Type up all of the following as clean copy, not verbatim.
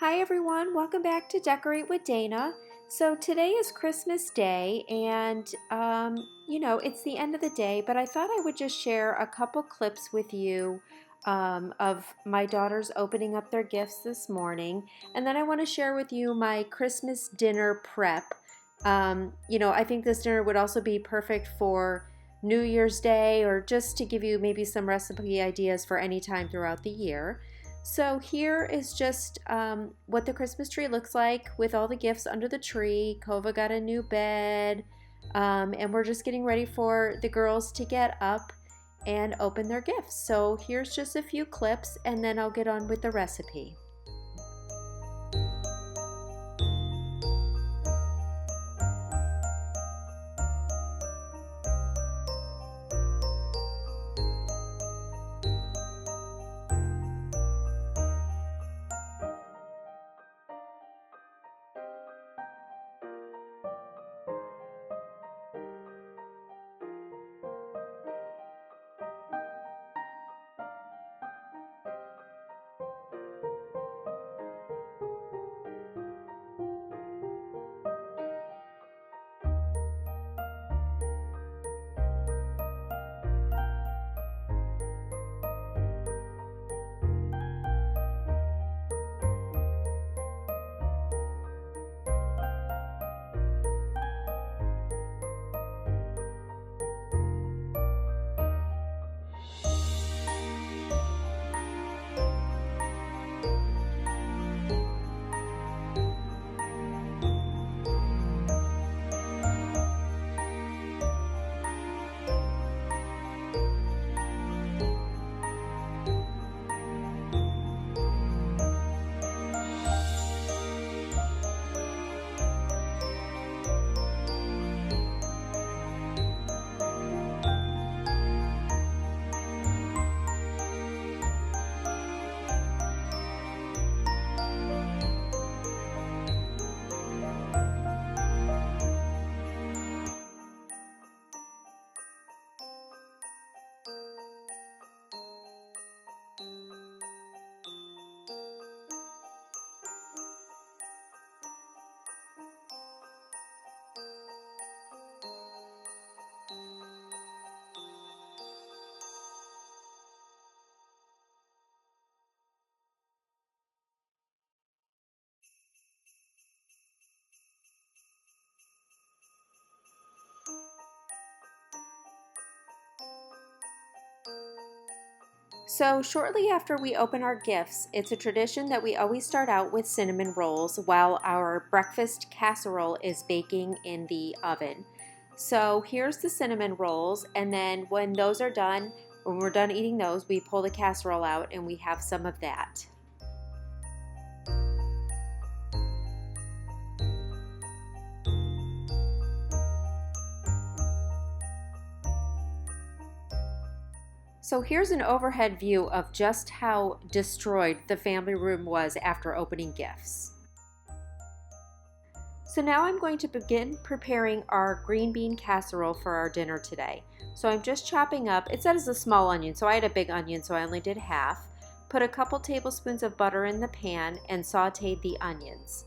Hi everyone, welcome back to Decorate with Dana. So today is Christmas Day and it's the end of the day, but I thought I would just share a couple clips with you of my daughters opening up their gifts this morning. And then I want to share with you my Christmas dinner prep. I think this dinner would also be perfect for New Year's Day or just to give you maybe some recipe ideas for any time throughout the year. So here is just what the Christmas tree looks like with all the gifts under the tree. Kova got a new bed, and we're just getting ready for the girls to get up and open their gifts. So here's just a few clips, and then I'll get on with the recipe. So shortly after we open our gifts, it's a tradition that we always start out with cinnamon rolls while our breakfast casserole is baking in the oven. So here's the cinnamon rolls, and then when those are done, when we're done eating those, we pull the casserole out and we have some of that. So here's an overhead view of just how destroyed the family room was after opening gifts. So now I'm going to begin preparing our green bean casserole for our dinner today. So I'm just chopping up, it says a small onion, so I had a big onion, so I only did half. Put a couple tablespoons of butter in the pan and sauteed the onions.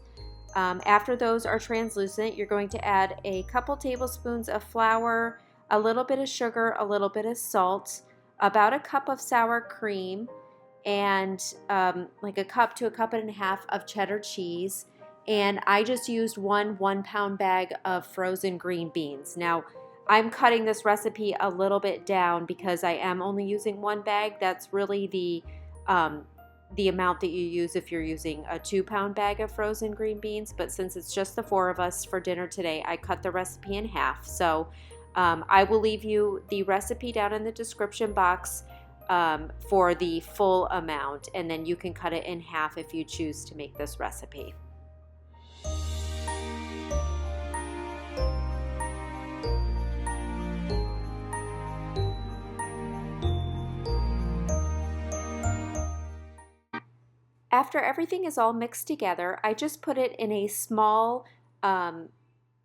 After those are translucent, you're going to add a couple tablespoons of flour, a little bit of sugar, a little bit of salt, about a cup of sour cream, and like a cup to a cup and a half of cheddar cheese. And I just used one 1-pound bag of frozen green beans. Now, I'm cutting this recipe a little bit down because I am only using one bag. That's really the amount that you use if you're using a 2-pound bag of frozen green beans. But since it's just the 4 of us for dinner today, I cut the recipe in half. So I will leave you the recipe down in the description box for the full amount, and then you can cut it in half if you choose to make this recipe. After everything is all mixed together, I just put it in a small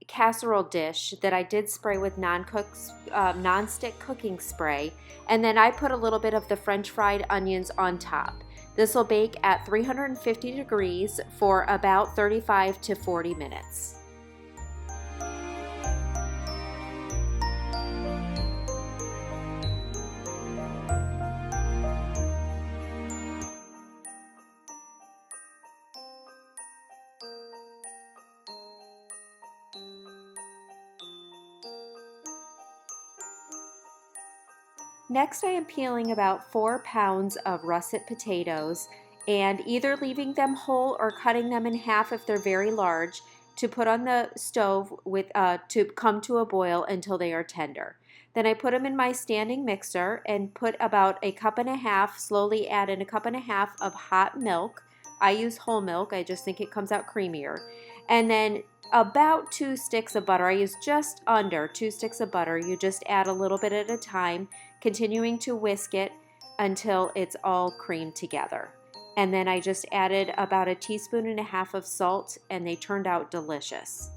casserole dish that I did spray with non-stick cooking spray, and then I put a little bit of the French fried onions on top. This will bake at 350 degrees for about 35 to 40 minutes. Next, I am peeling about 4 pounds of russet potatoes and either leaving them whole or cutting them in half if they're very large to put on the stove to come to a boil until they are tender. Then I put them in my standing mixer and put about a cup and a half, slowly add in a cup and a half of hot milk. I use whole milk, I just think it comes out creamier. And then about 2 sticks of butter. I use just under 2 sticks of butter. You just add a little bit at a time, continuing to whisk it until it's all creamed together. And then I just added about a teaspoon and a half of salt, and they turned out delicious.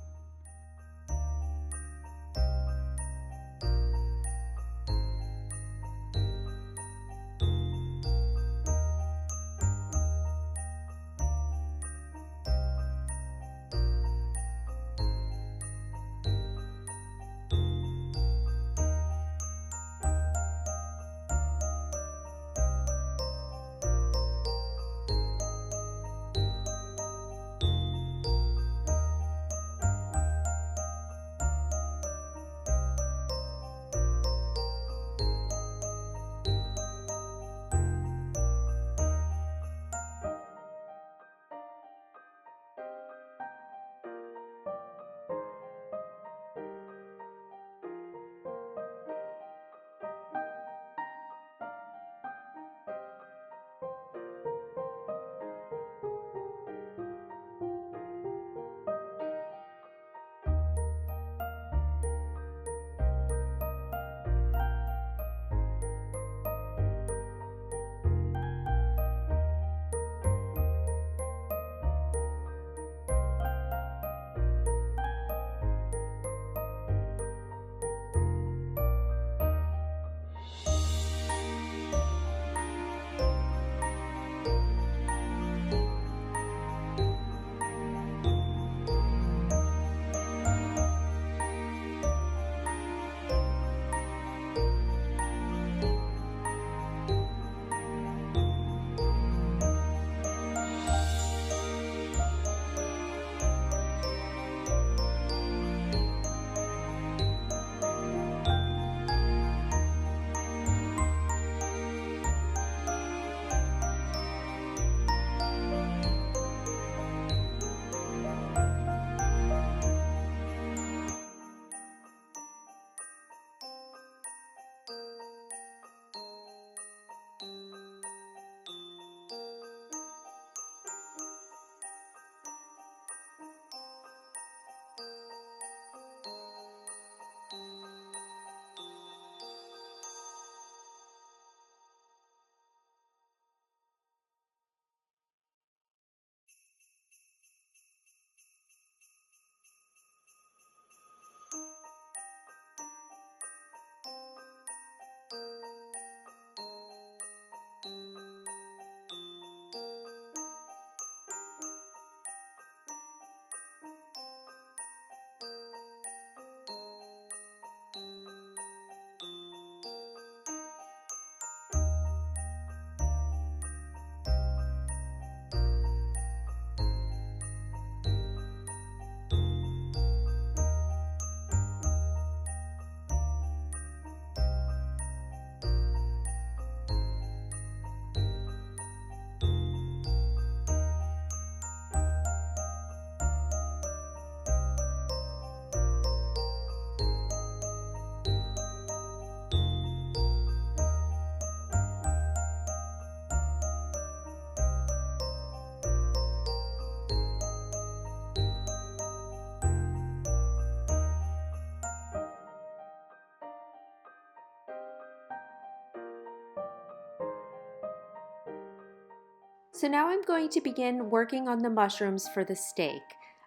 So now I'm going to begin working on the mushrooms for the steak.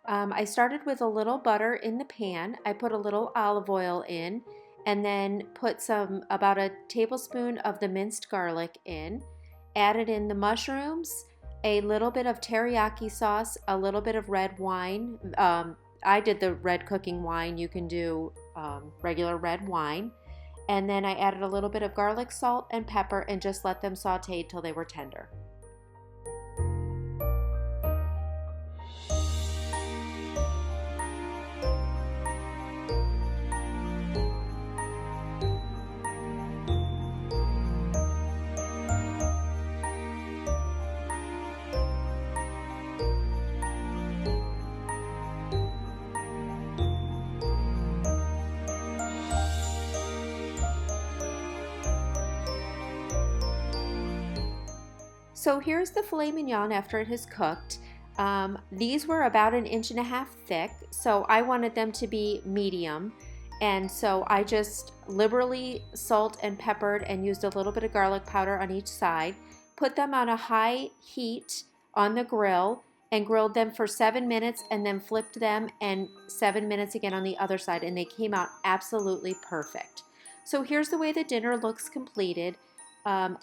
I started with a little butter in the pan. I put a little olive oil in and then put about a tablespoon of the minced garlic in. added in the mushrooms, a little bit of teriyaki sauce, a little bit of red wine. I did the red cooking wine. You can do regular red wine. And then I added a little bit of garlic, salt, and pepper and just let them saute till they were tender. So here's the filet mignon after it has cooked. These were about 1.5 inches thick, so I wanted them to be medium. And so I just liberally salt and peppered and used a little bit of garlic powder on each side, put them on a high heat on the grill and grilled them for 7 minutes and then flipped them and 7 minutes again on the other side, and they came out absolutely perfect. So here's the way the dinner looks completed.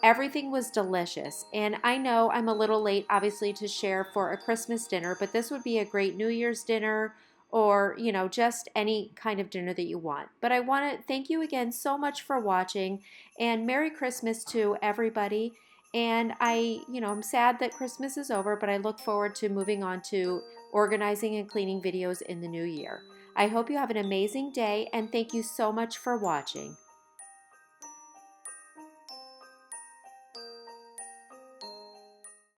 Everything was delicious, and I know I'm a little late obviously to share for a Christmas dinner, but this would be a great New Year's dinner or just any kind of dinner that you want. But I want to thank you again so much for watching, and Merry Christmas to everybody. And I'm sad that Christmas is over, but I look forward to moving on to organizing and cleaning videos in the new year. I hope you have an amazing day, and thank you so much for watching.